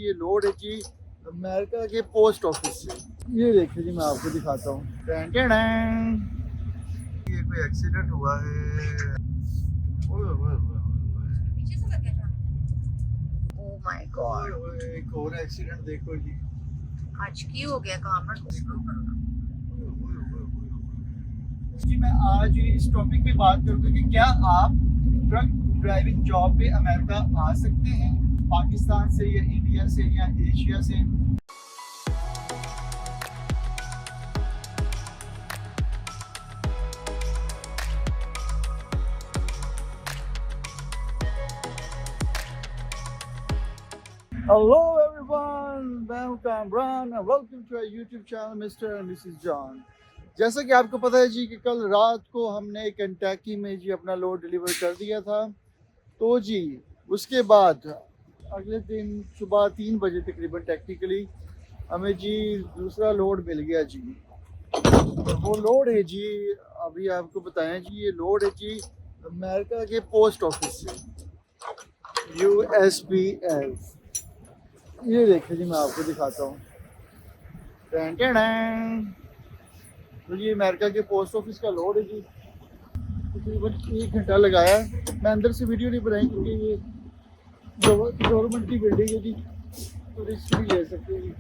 ये लोड है जी अमेरिका के पोस्ट ऑफिस से। ये देखिए जी, मैं आपको दिखाता हूँ। ये कोई एक्सीडेंट हुआ है। ओह माय गॉड, एक और एक्सीडेंट देखो जी। आज की हो गया काम ना, स्लो करो ना। जी मैं आज इस टॉपिक पे बात करूंगा कि क्या आप ट्रक ड्राइविंग जॉब पे अमेरिका आ सकते हैं, पाकिस्तान से या इंडिया से या एशिया से। हेलो एवरीवन, मैं हूं Kamran. Welcome to our YouTube channel Mr and Mrs John. जैसा कि आपको पता है जी कि कल रात को हमने केंटकी में जी अपना लोड डिलीवर कर दिया था। तो जी उसके बाद अगले दिन सुबह 3 बजे तकरीबन टेक्निकली हमें जी दूसरा लोड मिल गया जी। वो लोड है जी, अभी आपको बताएं जी, ये लोड है जी अमेरिका के पोस्ट ऑफिस से, USPS। ये देखिए जी, मैं आपको दिखाता हूँ। तो ये अमेरिका के पोस्ट ऑफिस का लोड है जी। तकरीबन 1 घंटा लगाया। मैं अंदर से वीडियो नहीं बनाई क्योंकि ये गवर्नमेंट की बिल्डिंग है जी, तो रिस्क भी ले सकते हैं जी।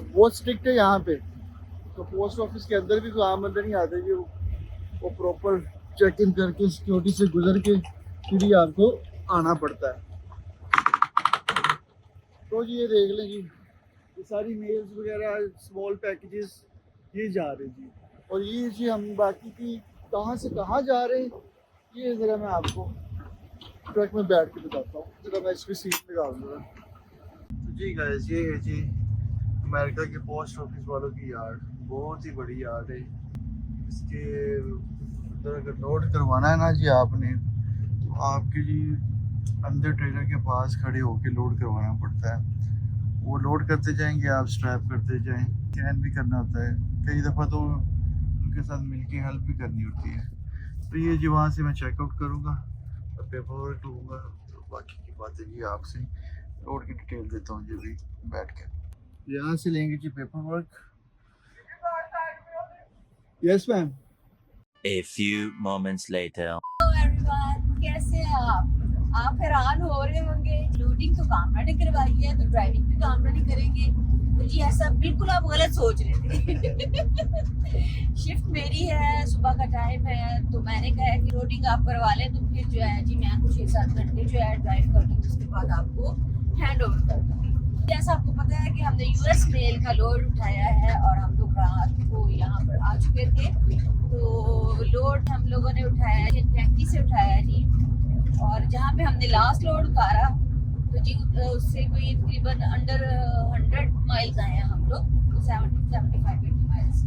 बहुत स्ट्रिक्ट है यहाँ पे, तो पोस्ट ऑफिस के अंदर भी कोई आम अंदर नहीं आते जी। वो प्रॉपर चेक इन करके सिक्योरिटी से गुजर के फिर ही आपको आना पड़ता है। तो जी ये देख लें जी, ये सारी मेल्स वगैरह स्मॉल पैकेजेस ये जा रहे जी। और ये जी हम बाकी की कहाँ से कहाँ जा रहे हैं ये ज़रा मैं आपको ट्रक में बैठ के बताता हूँ। ज़रा मैं इसकी सीट लगा दूँगा। तो जी गाइस, ये है जी अमेरिका के पोस्ट ऑफिस वालों की यार्ड। बहुत ही बड़ी यार्ड है। इसके अंदर अगर लोड करवाना है ना जी आपने, तो आपके जी अंदर ट्रेलर के पास खड़े होके लोड करवाना पड़ता है। वो लोड करते जाएंगे, आप स्ट्रैप करते जाएं। स्कैन भी करना होता है, कई दफ़ा तो उनके साथ मिलके हेल्प भी करनी होती है। तो ये जी वहाँ से मैं चेकआउट करूँगा और पेपर वर्क लूँगा। तो बाकी की बातें जी आपसे लोड की डिटेल देता हूँ जी अभी बैठ के। यहाँ से लेंगे जी paper work. Yes ma'am. A few moments later. Hello everyone, कैसे हैं आप हैरान हो रहे होंगे, लोडिंग तो कामरा ने करवाई है तो ड्राइविंग भी कामरा नहीं करेंगे। तो जी ऐसा बिल्कुल आप गलत सोच रहे थे। शिफ्ट मेरी है, सुबह का टाइम है, तो मैंने कहा कि लोडिंग आप करवा लें, तो फिर जो है जी मैं कुछ 6-7 घंटे जो है ड्राइव कर दूँगी, उसके बाद आपको हैंड ओवर कर दूँगी। जैसा आपको पता है कि हमने US मेल का लोड उठाया है और हम लोग रात को यहाँ पर आ चुके थे। तो लोड हम लोगों ने उठाया है केंटकी से उठाया जी, और जहाँ पे हमने लास्ट लोड उतारा तो जी उससे कोई तकरीबन अंडर 100 माइल्स आए हैं हम लोग, 70-75-80 माइल्स,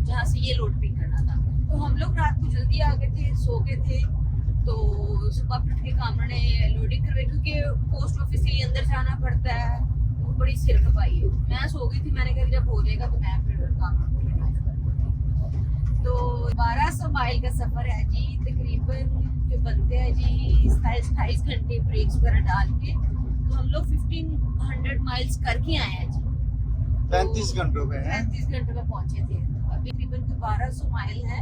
जहाँ से ये लोड पिक करना था। तो हम लोग रात को जल्दी आ गए थे, सो गए थे। तो सुबह फिर के कामरा ने लोडिंग करवाई, क्योंकि पोस्ट ऑफिस के लिए अंदर जाना पड़ता है, तो बड़ी सिर खपाई है। मैं सो गई थी, मैंने कहा जब हो जाएगा तो मैं फिर कामरा को ड्राइव कर दूँगी। तो 1200 माइल का सफर है जी, तकरीबन जो बनते हैं जी 27-28 घंटे ब्रेक्स वगैरह डाल के। तो हम लोग 1500 माइल्स करके आए हैं जी। 35 घंटों में है। 35 घंटों में पहुंचे थे। अभी तकरीबन 1200 माइल है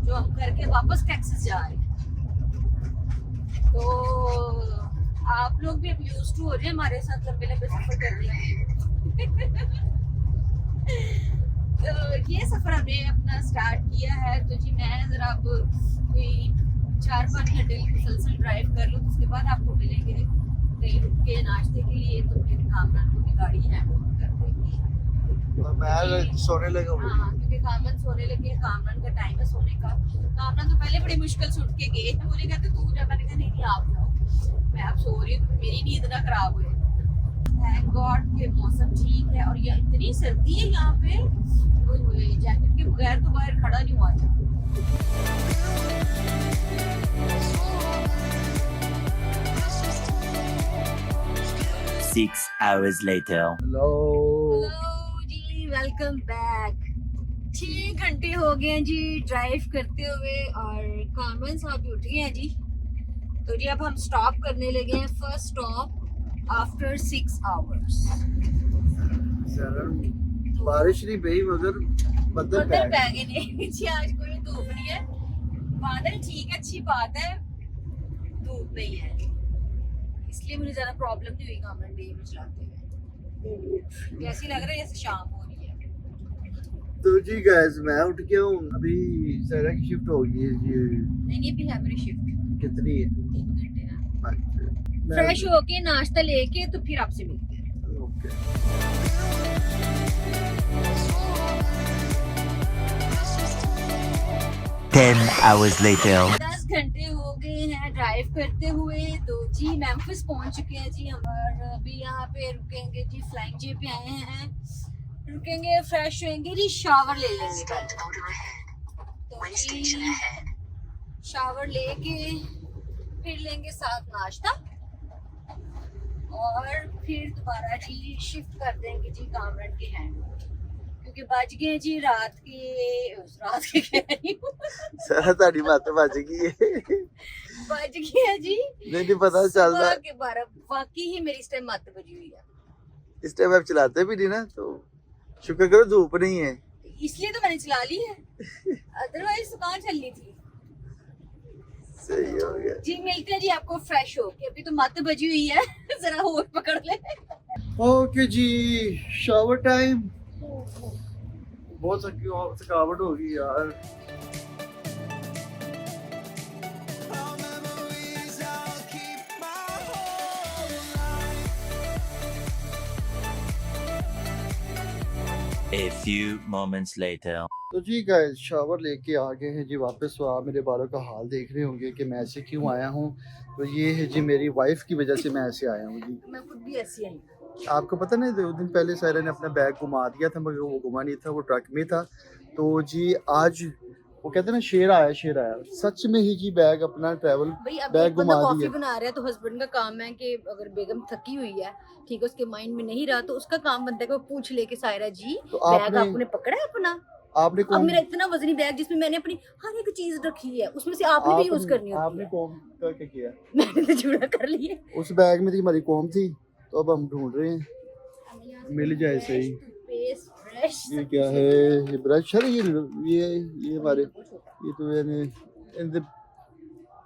जो हम करके वापस टेक्सास जा रहे हैं। तो आप लोग भी अब यूज्ड टू हो रहे हैं हमारे साथ लंबे लंबे सफर करने के। तो ये सफर हमने अपना स्टार्ट किया है। तो जी मैं जरा अब कोई 4-5 घंटे मुसलसल ड्राइव कर लूँ, उसके बाद आपको मिलेंगे कहीं रुक के नाश्ते के लिए। तो फिर कामरान को भी गाड़ी हैंड ओवर कर देंगे। और मैं सोने लगा हूँ। हाँ, क्योंकि कामरान सोने लगे, कामरान का टाइम है सोने का। कामरान तो पहले बड़ी मुश्किल से उठ के गए थे, बोले कहते तू जा, मैंने कहा नहीं आप जाओ, मैं अब सो रही हूँ, मेरी नींद ना खराब हुए। थैंक गॉड के मौसम ठीक है, और ये इतनी सर्दी है यहाँ पे, जैकेट के बगैर तो बाहर खड़ा नहीं हुआ जाता। 6 hours later. हेलो जी, वेलकम बैक। 6 घंटे हो गए हैं जी ड्राइव करते हुए, और कामरान साहब भी उठ गए हैं जी। तो जी अब हम स्टॉप करने लगे हैं। First stop after 6 hours. सारा बारिश नहीं पई मगर बदल बदल पै गए ने जी, आज कोई धूप नहीं है, बादल ठीक है, अच्छी बात है, धूप नहीं है, इसलिए मुझे ज्यादा प्रॉब्लम नहीं हुई कामन डे में चलाते हुए। जैसे लग रहा है जैसे शाम हो रही है। तो जी गाइस मैं उठ गया हूँ, अभी सारा की शिफ्ट हो गई है जी। नहीं अभी है मेरी शिफ्ट, कितनी है? 3 घंटे है। अच्छा, फ्रेश होके नाश्ता लेके तो फिर आपसे मिलते हैं। ओके। 10 hours later. 10 घंटे हो गए हैं ड्राइव करते हुए, तो जी मेम्फिस पहुंच चुके हैं जी हम, और अभी यहाँ पे रुकेंगे जी, फ्लाइंग जे पे आए हैं, रुकेंगे, फ्रेश होंगे जी, शावर ले लेंगे तो जी शावर लेके फिर लेंगे साथ नाश्ता, और फिर दोबारा जी शिफ्ट कर देंगे जी कामरान के हैंड, क्योंकि बज गए जी रात के कह रही हूँ सारा ताड़ी मत बज गई है। बज गया जी नहीं पता चलता सुबह के 12, वाकई ही मेरी इस टाइम मत बजी हुई है, इस टाइम आप चलाते भी नहीं ना, तो शुक्र करो धूप नहीं है, इसलिए तो मैंने चला ली है, अदरवाइज तो कहाँ चलनी थी। सही हो गया जी मिलते हैं जी आपको फ्रेश होके, अभी तो मत बजी हुई है जरा और पकड़ ले। ओके जी, शावर टाइम। बहुत थकावट हो गई यार। A few moments later. तो जी गाइस शावर लेके आ गए हैं जी वापस। तो आप मेरे बालों का हाल देख रहे होंगे कि मैं ऐसे क्यों आया हूँ। तो ये है जी मेरी वाइफ की वजह से मैं ऐसे आया हूँ जी। मैं खुद भी ऐसी आई। आपको पता नहीं 2 दिन पहले सायरा ने अपना बैग घुमा दिया था, मगर वो घुमा नहीं था, वो ट्रक में था। तो जी आज वो कहते हैं ना शेर आया सच में ही जी बैग अपना ट्रैवल बैग घुमा कॉफी दिया। बना रहा है तो हस्बैंड का काम है कि अगर बेगम थकी हुई है, ठीक है, उसके माइंड में नहीं रहा, तो उसका काम बनता है कि वो पूछ ले कि सायरा जी तो बैग आपने पकड़ा है अपना? आपने अब मेरा इतना वजनी बैग जिसमें मैंने अपनी हर एक चीज रखी है, उसमें से आपने भी यूज करनी होती आपने है। कौम करके किया? मैंने तो जुड़ा कर लिया। उस बैग में थी हमारी कौम थी, तो अब हम ढूंढ रहे हैं मिल जाए सही। ये क्या है? ये ब्रश है, ये हमारे ये तो इनके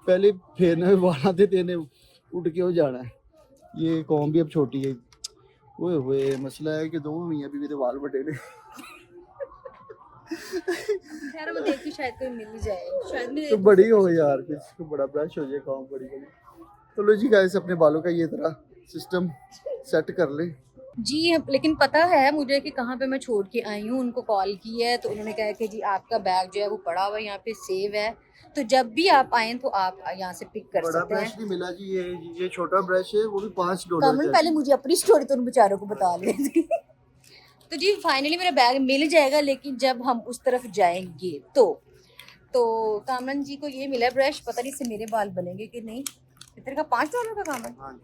पहले फेरने वाला थे, तेने उठ के हो जाना है। ये कौम भी अब छोटी है। ओए होए, मसला है कि 2 मियां भी मेरे वाल बटे ने। खैर मैं देखती शायद कोई मिल जाए, शायद मैं तो बड़ी हो यार, किसको बड़ा ब्रश हो जाए, कौम बड़ी बड़ी। तो लो जी गाइस अपने बालों का ये तरह सिस्टम सेट कर ले जी। लेकिन पता है मुझे कि कहाँ पे मैं छोड़ के आई हूँ। उनको कॉल की है तो उन्होंने कहा कि जी आपका बैग जो है वो पड़ा हुआ है यहाँ पे सेव है, तो जब भी आप आए तो आप यहाँ से पिक कर बड़ा सकते ब्रश हैं। नहीं मिला जी, ये छोटा ब्रश है, वो भी $5 कमल पहले मुझे अपनी स्टोरी तो उन बेचारों को बता ले तो जी फाइनली मेरा बैग मिल जाएगा, लेकिन जब हम उस तरफ जाएंगे तो कामरान जी को ये मिला ब्रश, पता नहीं इससे मेरे बाल बनेंगे कि नहीं। कितने का? $5 का कामरान? हाँ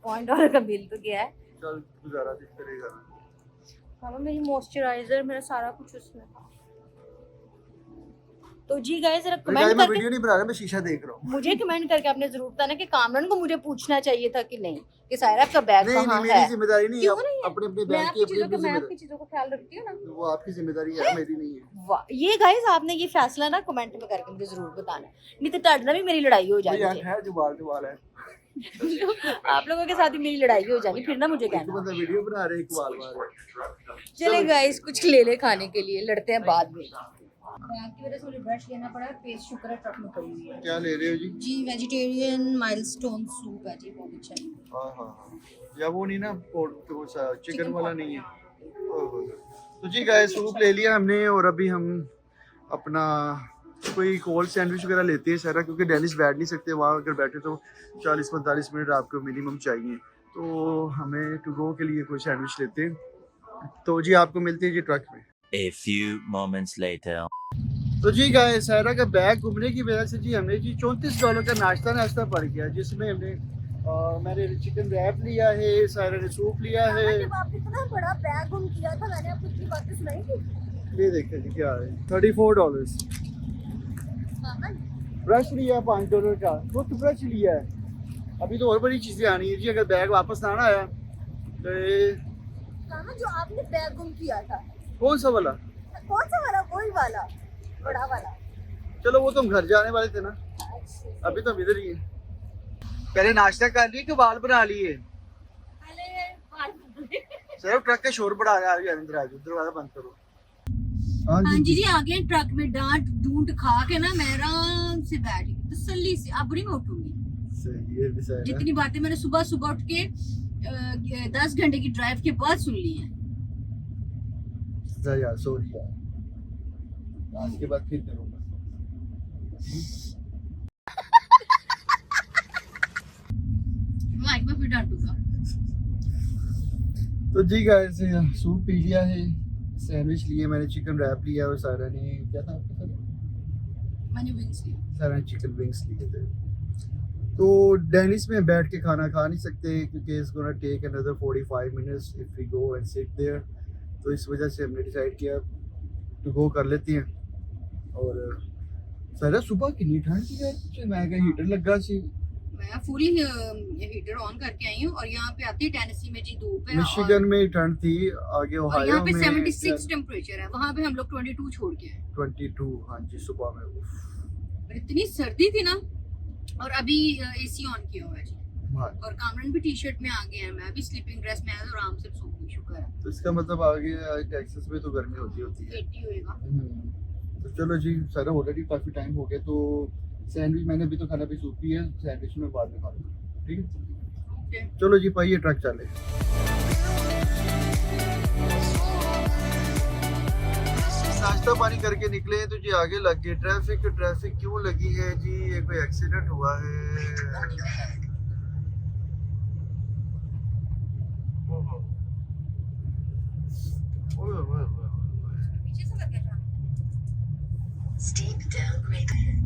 $5 का बिल तो गया है। चल गुजारा दिख करेगा। कामरान मेरी मॉइस्चराइजर, मेरा सारा कुछ उसमें था। तो जी गाइस जरा कमेंट मैं करके, वीडियो नहीं बना रहा, मैं शीशा देख रहा हूँ। मुझे कमेंट करके आपने जरूर बताना कि कामरान को मुझे पूछना चाहिए था कि नहीं कि सायरा आपका बैग कहाँ है। मेरी जिम्मेदारी नहीं क्यों है, नहीं है? अपने मैं बैग आपकी की चीजों का, मैं जिम्मेदारी। आपकी चीजों का ख्याल रखती हूँ ना। वो आपकी जिम्मेदारी है, मेरी नहीं है। वाह, ये गाइस आपने ये फैसला ना कमेंट में करके मुझे जरूर बताना, नहीं तो ਤੁਹਾਡੇ ਨਾਲ भी मेरी लड़ाई हो जानी यार है। है जुबान है। आप लोगों के साथ ही मेरी लड़ाई हो जानी, फिर ना मुझे एक कहना। बंदा वीडियो बना रहे, एक वाल मार रहे। चले गाइस कुछ ले ले खाने के लिए, लड़ते हैं बाद में। बैग की वजह से मुझे ब्रश लेना पड़ा, पेस्ट शुक्र है ट्रक में पड़ी हुई है। क्या ले रहे हो जी? जी वेजिटेरियन माइलस्टोन सूप है जी, बहुत अच्छा है। हाँ या वो नहीं ना, वो चिकन वाला नहीं है। तो जी गाइस सूप ले लिया हमने, और अभी हम अपना कोई कोल्ड सैंडविच वगैरह लेते हैं सारा, क्योंकि डेनिस बैठ नहीं सकते वहाँ, अगर बैठे तो 40-45 मिनट आपको मिनिमम चाहिए, तो हमें टू गो के लिए कोई सैंडविच लेते हैं। तो जी आपको मिलते हैं जी ट्रक में। A few moments later. तो जी गाइस सायरा का बैग घूमने की वजह से जी हमें जी $34 का नाश्ता पड़ गया, जिसमें हमने मैंने चिकन रैप लिया है, सायरा ने सूप लिया है। जब आपने इतना बड़ा बैग गुम किया था, मैंने आपको इतनी बातें सुनाई थी। ये देखिए जी क्या है, $34। ब्रश लिया $5 का, टूथ ब्रश लिया है, अभी तो और बड़ी चीज़ें आनी है जी, अगर बैग वापस ना आया तो कहाँ जो आपने बैग गुम किया था? कौन सा वाला? कौन सा वाला? वही वाला, बड़ा वाला। चलो वो तो हम घर जाने वाले थे ना, अभी तो हम इधर ही हैं। पहले नाश्ता कर लिए कि बाल बना लिए? सिर्फ ट्रक के शोर बढ़ा रहा है, अंदर आ जाओ, दरवाजा बंद करो। हाँ जी आ गए ट्रक में, डांट ढूंढ खा के ना मैं आराम से बैठ गई तसल्ली से। अब नहीं मैं उठूंगी। सही है, भी सही है। जितनी बातें मैंने सुबह सुबह उठ के 10 घंटे की ड्राइव के बाद सुन ली है। यार सॉरी यार, आज के बाद फिर करूँगा। माइक में फिर डांटूंगा। तो जी गाइस, सूप पी लिया है, सैंडविच लिए, मैंने चिकन रैप लिया और सारा ने क्या था आपके साथ? मैंने विंग्स लिए। सारा ने चिकन विंग्स लिए थे। तो डेनिस में बैठ के खाना खा नहीं सकते क्योंकि it's gonna take another 45 minutes if we go and sit there. तो इस वजह से हमने डिसाइड किया टू गो कर लेते हैं। और सारा सुबह कितनी ठंड थी यार, मैं क्या हीटर लगा सी। मैं फुल हीटर ऑन करके आई हूँ और यहाँ पे आती है टेनेसी में जी धूप है। मिशिगन में ठंड थी, आगे और ओहायो यहाँ पे में 76 टेम्परेचर है, वहाँ पे हम लोग 22 छोड़ के आए। 22, हाँ जी सुबह में। और इतनी सर्दी थी ना, और अभी एसी ऑन किया हुआ है जी। हाँ। और कामरान भी टी शर्ट में आ गया है, मैं भी स्लीपिंग ड्रेस में आया तो आराम से सो गई, शुक्र है। तो इसका मतलब आगे टेक्सास में तो गर्मी होती है। 80 होएगा। तो चलो जी, सारा ऑलरेडी काफी टाइम हो गया। तो सैंडविच मैंने अभी तो खाना भी सूप है, सैंडविच में बाद में खा लूँगा, ठीक है। ओके। चलो जी पाइए ट्रक चले। नाश्ता पानी करके निकले तो जी आगे लग गए ट्रैफिक क्यों लगी है जी? ये कोई एक्सीडेंट हुआ है। पीछे से लग गया था। Steep downgrade ahead.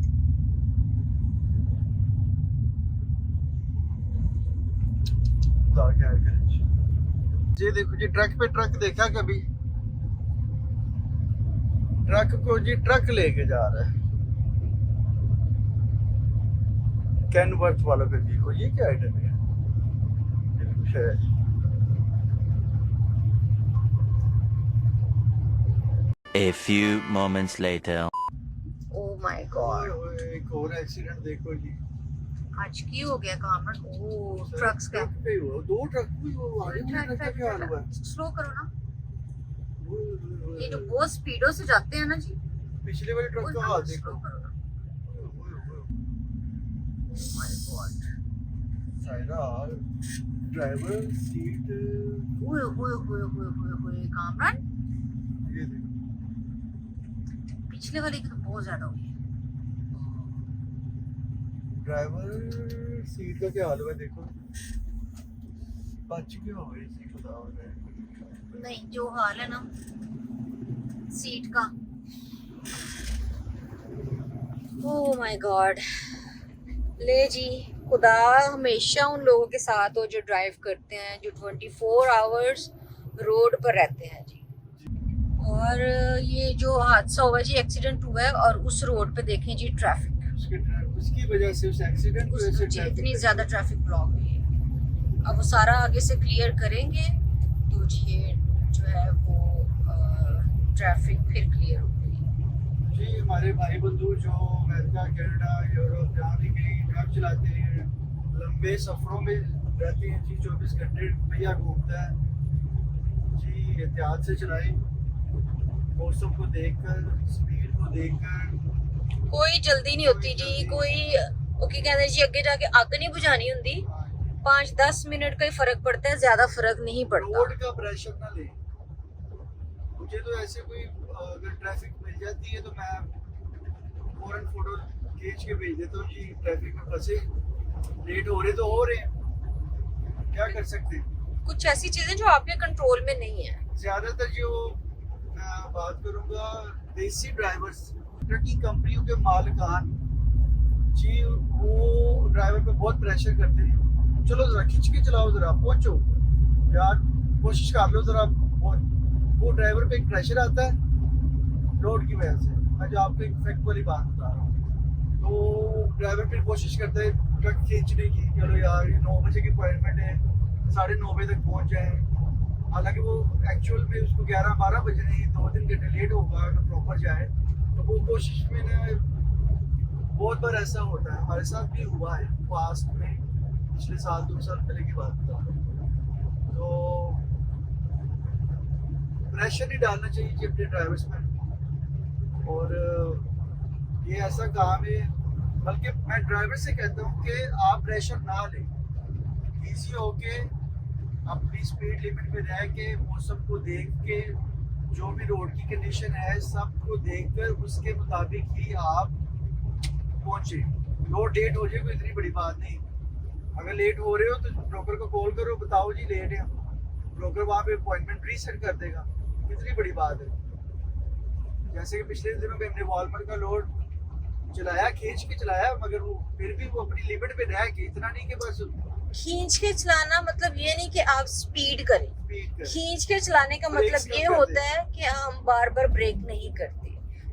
जी देखो जी, ट्रक पे ट्रक देखा कभी? ट्रक को जी ट्रक लेके जा रहा है। कैनवर्थ वालों पे देखो, ये क्या आइटम है? A few moments later. Oh my God, एक और एक्सीडेंट देखो जी। आज की हो गया कामरान। ओह ट्रक्स का। पे हुआ, 2 ट्रक भी वो आगे वाले ट्रक का क्या हाल हुआ? स्लो करो ना, ये जो बहुत स्पीडों से जाते हैं ना जी। पिछले वाले ट्रक का हाल देखो। स्लो करो ना। My God, Saira driver seat. ओए ओए ओए ओए ओए ओए कामरान, ये देखो, पिछले वाले की तो बहुत ज्यादा हुई है। ड्राइवर सीट का क्या हाल हुआ देखो, बच क्यों हो इसी खुदा हो रहा है। नहीं, जो हाल है ना सीट का, ओह माय गॉड। ले जी, खुदा हमेशा उन लोगों के साथ हो जो ड्राइव करते हैं, जो 24 आवर्स रोड पर रहते हैं जी। और ये जो हादसा हुआ जी, एक्सीडेंट हुआ है, और उस रोड पे देखें जी ट्रैफिक, उसकी वजह से, उस एक्सीडेंट की वजह से जी इतनी ट्रैफिक ज्यादा ट्रैफिक ब्लॉक हुई है। अब वो सारा आगे से क्लियर करेंगे तो जी जो है वो ट्रैफिक फिर क्लियर होगी। जी। हमारे भाई बंधु जो अमेरिका, कनाडा, यूरोप जहाँ भी कहीं ट्रक चलाते हैं, लंबे सफरों में रहते हैं जी, 24 घंटे भैया घूमता है जी। एहतियात से चलाएं, मौसम को देखकर, स्पीड को देखकर। कोई जल्दी नहीं होती जी, कोई ओके कहते जी अगे जाके अग नहीं बुझानी होंदी, 5-10 मिनट का ही फर्क पड़ता है, ज्यादा फर्क नहीं पड़ता। रोड का प्रेशर ना ले। मुझे तो ऐसे कोई अगर ट्रैफिक मिल जाती है तो मैं फौरन फोटो खींच के भेज देता हूँ कि ट्रैफिक में फंसे, लेट हो रहे तो हो रहे हैं, क्या कर सकते हैं। कुछ ऐसी चीजें जो आपके कंट्रोल में नहीं है। ज्यादातर जो मैं बात करूंगा देसी ड्राइवर्स, ट्रकिंग कंपनियों के मालिकान जी, वो ड्राइवर पे बहुत प्रेशर करते हैं। चलो जरा खींच के चलाओ, जरा पहुंचो यार, कोशिश कर लो जरा। वो ड्राइवर पे एक प्रेशर आता है रोड की वजह से। मैं जो आपको एक फैक्ट वाली बात बता रहा हूँ, तो ड्राइवर फिर कोशिश करता है ट्रक खींचने की, चलो यार 9 बजे की अपॉइंटमेंट है, 9:30 बजे तक पहुंच जाए। हालांकि वो एक्चुअल में उसको 11-12 बज रहे हैं, 2-3 घंटे लेट होगा अगर प्रॉपर जाए तो। वो कोशिश में ना बहुत बार ऐसा होता है, हमारे साथ भी हुआ है पास्ट में, पिछले साल 2 साल पहले की बात बता रहा हूँ। तो प्रेशर नहीं डालना चाहिए जी अपने ड्राइवर्स पर। और ये ऐसा काम है, बल्कि मैं ड्राइवर से कहता हूँ कि आप प्रेशर ना लें, इजी होके अपनी स्पीड लिमिट में रह के, मौसम को देख के, जो भी रोड की कंडीशन है सबको देखकर उसके मुताबिक ही आप पहुँचे। रोड लेट हो जाए कोई इतनी बड़ी बात नहीं, अगर लेट हो रहे हो तो ब्रोकर को कॉल करो, बताओ जी लेट है, ब्रोकर वहाँ पे अपॉइंटमेंट रीसेट कर देगा, कितनी बड़ी बात है। जैसे कि पिछले दिनों में हमने वॉलमार्ट का लोड चलाया, खींच के चलाया, मगर वो फिर भी वो अपनी लिमिट पे रह के, इतना नहीं कि बस खींच के चलाना मतलब ये नहीं कि आप स्पीड करें, स्पीड कर। खींच के चलाने का ब्रेक्स मतलब ये कम कर होता दें। है कि हम बार बार ब्रेक नहीं करते।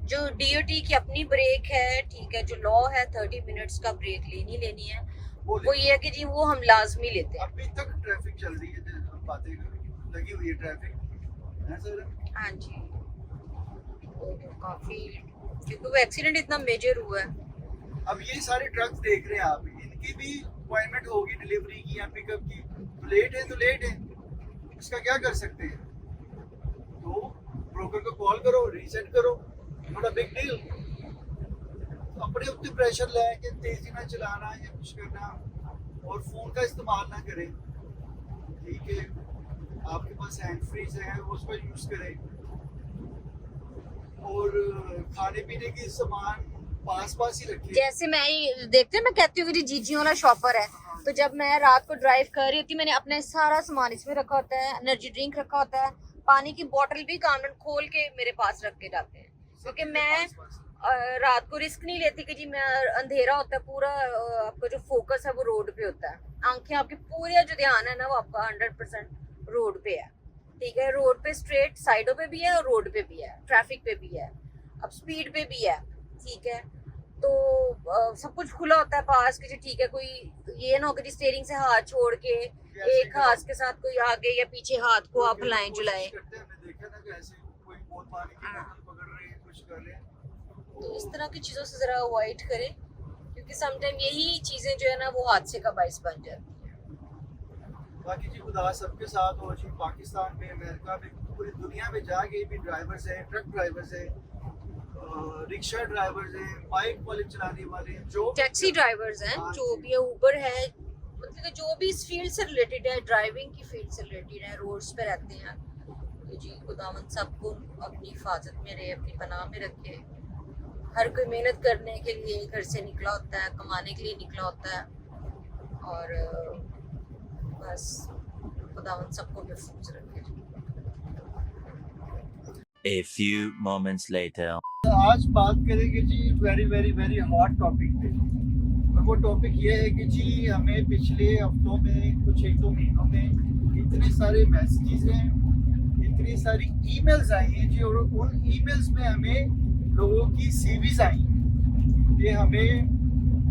जो डीओटी की अपनी ब्रेक है, ठीक है, जो लॉ है 30 मिनट्स का ब्रेक लेनी है, वो ये है कि जी वो हम लाजमी लेते हैं। अभी तक ट्रैफिक चल रही है, हम बातें लगी हुई है ट्रैफिक है सर। हाँ जी, काफी, क्योंकि वो एक्सीडेंट इतना मेजर हुआ है। अब ये सारे ट्रक्स देख रहे हैं आप, इनकी भी अपॉइंटमेंट होगी डिलीवरी की या पिकअप की, तो लेट है, इसका क्या कर सकते हैं? तो ब्रोकर को कॉल करो, रीसेट करो, थोड़ा बिग डील। अपने उतने प्रेशर लेके तेजी ना चलाना या कुछ करना, और फोन का इस्तेमाल ना करें, ठीक है। आपके पास हैंड फ्रीज है उसका यूज करें, और खाने पीने की सामान पास ही रखिए। जैसे मैं देखते हैं, मैं कहती हूँ कि जीजी वाला शॉपर है, तो जब मैं रात को ड्राइव कर रही थी, मैंने अपना सारा सामान इसमें रखा होता है, एनर्जी ड्रिंक रखा होता है, पानी की बोतल भी कानून खोल के मेरे पास रख के जाते हैं, क्योंकि मैं रात को रिस्क नहीं लेती कि जी मैं, अंधेरा होता है पूरा, आपका जो फोकस है वो रोड पे होता है, आंखें आपकी पूरा जो ध्यान है ना वो आपका 100% रोड पे है, ठीक है। रोड पे स्ट्रेट साइडों पे भी है और रोड पे भी है, ट्रैफिक पे भी है, अब स्पीड पे भी है, ठीक है। तो सब कुछ खुला होता है पास के, ठीक है, कोई ये ना हो कि स्टीयरिंग से हाथ छोड़ के एक हाथ के साथ कोई आगे या पीछे हाथ को आप हिलाएं जुलाएं, तो इस तरह की चीजों से जरा अवॉइड करें, क्योंकि समटाइम यही चीजें जो है ना वो हादसे का बाइस बन जाती है। बाकी जी खुदा सबके साथ हो जी, पाकिस्तान में, अमेरिका में, पूरी दुनिया में जाके भी ड्राइवर्स हैं, ट्रक ड्राइवर्स हैं, रिक्शा ड्राइवर्स हैं, बाइक वाले चलाने वाले हैं, जो टैक्सी ड्राइवर्स हैं, हाँ जो जी। भी है, ऊबर है, मतलब कि जो भी इस फील्ड से रिलेटेड है, ड्राइविंग की फील्ड से रिलेटेड है, रोड्स पे रहते हैं, तो जी खुदावंद सबको अपनी हिफाजत में रहे, अपनी पनाह में रखे। हर कोई मेहनत करने के लिए घर से निकला होता है, कमाने के लिए निकला होता है, और बस खुदावंद सबको महफूज रखे। A few moments later. आज बात करेंगे जी very very very hot topic पे, और वो टॉपिक ये है कि जी हमें पिछले हफ्तों में, कुछ 1-2 महीनों में इतने सारे मैसेजेस हैं, इतनी सारी ईमेल्स आई हैं जी, और उन ईमेल्स में हमें लोगों की सीवीज आई हैं कि हमें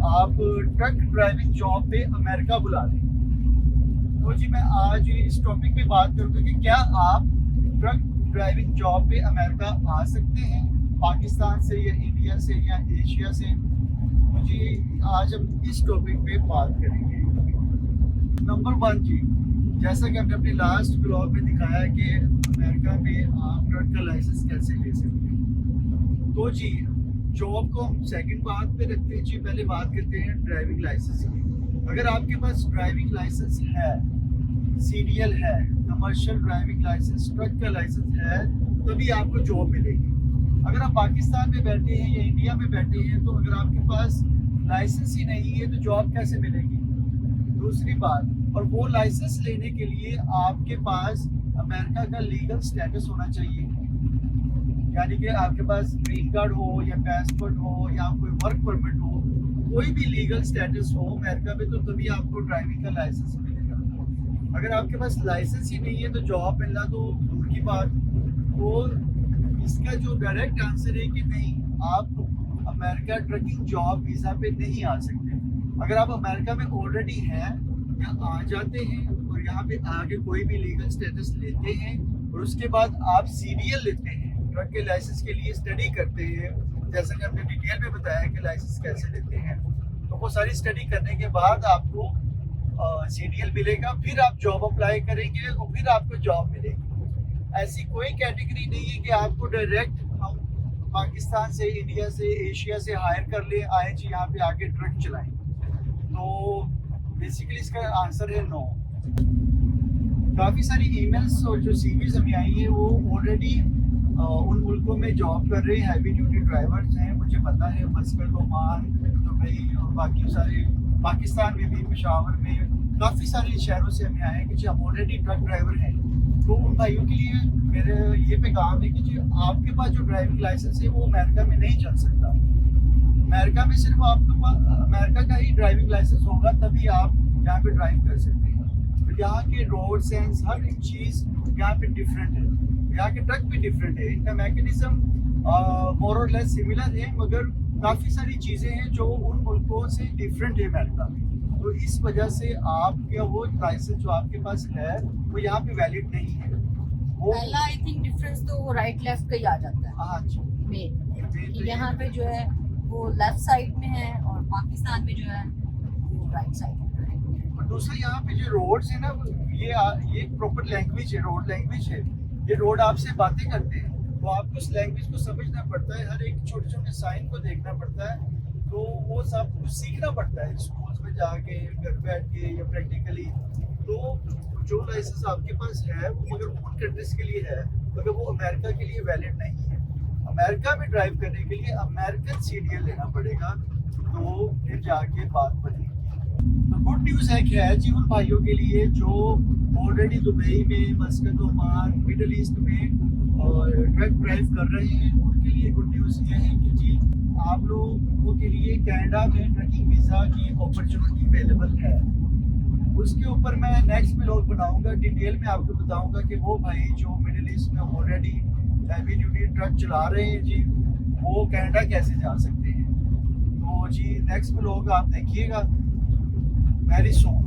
आप ट्रक ड्राइविंग जॉब पे अमेरिका बुला लें। तो जी मैं आज इस टॉपिक पे बात करूँगा कि क्या आप ट्रक ड्राइविंग जॉब पे अमेरिका आ सकते हैं, पाकिस्तान से या इंडिया से या एशिया से। तो जी आज हम इस टॉपिक पे बात करेंगे। नंबर 1 जी, जैसा कि हमने अपने लास्ट ब्लॉग में दिखाया कि अमेरिका में आप ट्रक का लाइसेंस कैसे ले सकते हैं। तो जी जॉब को हम सेकंड बात पे रखते हैं जी, पहले बात करते हैं ड्राइविंग लाइसेंस की। अगर आपके पास ड्राइविंग लाइसेंस है, CDL है, कमर्शियल ड्राइविंग लाइसेंस, ट्रक का लाइसेंस है, तभी आपको जॉब मिलेगी। अगर आप पाकिस्तान में बैठे हैं या इंडिया में बैठे हैं, तो अगर आपके पास लाइसेंस ही नहीं है तो जॉब कैसे मिलेगी? दूसरी बात, और वो लाइसेंस लेने के लिए आपके पास अमेरिका का लीगल स्टेटस होना चाहिए, यानी कि आपके पास ग्रीन कार्ड हो या पासपोर्ट हो या कोई वर्क परमिट हो, कोई भी लीगल स्टेटस हो अमेरिका में, तो तभी आपको ड्राइविंग का लाइसेंस मिलेगा। अगर आपके पास लाइसेंस ही नहीं है तो जॉब मिलना तो दूर की बात। तो इसका जो डायरेक्ट आंसर है कि नहीं, आप अमेरिका ट्रकिंग जॉब वीज़ा पे नहीं आ सकते। अगर आप अमेरिका में ऑलरेडी हैं या आ जाते हैं और यहाँ पे आके कोई भी लीगल स्टेटस लेते हैं और उसके बाद आप CDL लेते हैं, ट्रक के लाइसेंस के लिए स्टडी करते हैं, जैसा कि हमने डिटेल में बताया कि लाइसेंस कैसे लेते हैं, तो वो सारी स्टडी करने के बाद आपको CDL मिलेगा, फिर आप जॉब अप्लाई करेंगे और फिर आपको जॉब मिलेगी। ऐसी कोई कैटेगरी नहीं है कि आपको डायरेक्ट हम पाकिस्तान से, इंडिया से, एशिया से हायर कर ले, आए जी यहाँ पे आके ट्रक चलाएं। तो बेसिकली इसका आंसर है नो। काफ़ी सारी ईमेल्स और जो CVs हमें आई है वो ऑलरेडी उन मुल्कों में जॉब कर रहे हैवी ड्यूटी ड्राइवर्स हैं, मुझे पता है, मस्कत, ओमान, दुबई और बाकी सारे पाकिस्तान में भी, पेशावर में काफ़ी सारे शहरों से हमें आए हैं कि जी हम ऑलरेडी ट्रक ड्राइवर हैं। तो उन भाइयों के लिए मेरे ये पैगाम है कि जी आपके पास जो ड्राइविंग लाइसेंस है वो अमेरिका में नहीं चल सकता। अमेरिका में सिर्फ आपके पास अमेरिका का ही ड्राइविंग लाइसेंस होगा, तभी आप यहाँ पे ड्राइव कर सकते हैं। तो यहाँ के रोड सेंस हर एक चीज़ यहाँ पे डिफरेंट है, यहाँ के ट्रक भी डिफरेंट है, इनका मैकेनिज्म मोर और लेस सिमिलर है, मगर काफ़ी सारी चीज़ें हैं जो उन मुल्कों से डिफरेंट है अमेरिका में। तो इस वजह से आपका वो लाइसेंस जो आपके पास है वो यहाँ पे वैलिड नहीं है। वो पहला आई थिंक डिफरेंस तो राइट लेफ्ट का ही आ जाता है हाँ जी, मेन। यहाँ पे जो है वो लेफ्ट साइड में है और पाकिस्तान में जो है वो राइट साइड में है। और दूसरा यहाँ पे जो रोड्स है ना, ये प्रॉपर लैंग्वेज है, रोड लैंग्वेज है। ये रोड आपसे बातें करते हैं तो आपको उस लैंग्वेज को समझना पड़ता है, हर एक छोटे छोटे साइन को देखना पड़ता है, तो वो सब कुछ सीखना पड़ता है स्कूल्स में जाके, घर बैठ के या प्रैक्टिकली। तो जो लाइसेंस आपके पास है वो मगर उन कंट्रीज के लिए है, मगर वो अमेरिका के लिए वैलिड नहीं है। अमेरिका में ड्राइव करने के लिए अमेरिकन CDL लेना पड़ेगा, तो फिर जाके बात बनेगी। तो गुड न्यूज़ है खैर जी उन भाइयों के लिए जो ऑलरेडी दुबई में, मस्कत, ओमान, मिडल ईस्ट में और ट्रक ड्राइव कर रहे हैं, उनके लिए गुड न्यूज़ ये है कि जी आप लोगों के लिए कनाडा में ट्रकिंग वीज़ा की अपॉर्चुनिटी अवेलेबल है। उसके ऊपर मैं नेक्स्ट व्लॉग बनाऊंगा, डिटेल में आपको बताऊंगा कि वो भाई जो मिडिल ईस्ट में ऑलरेडी हैवी ड्यूटी ट्रक चला रहे हैं जी, वो कनाडा कैसे जा सकते हैं। तो जी नेक्स्ट व्लॉग आप देखिएगा वेरी सून।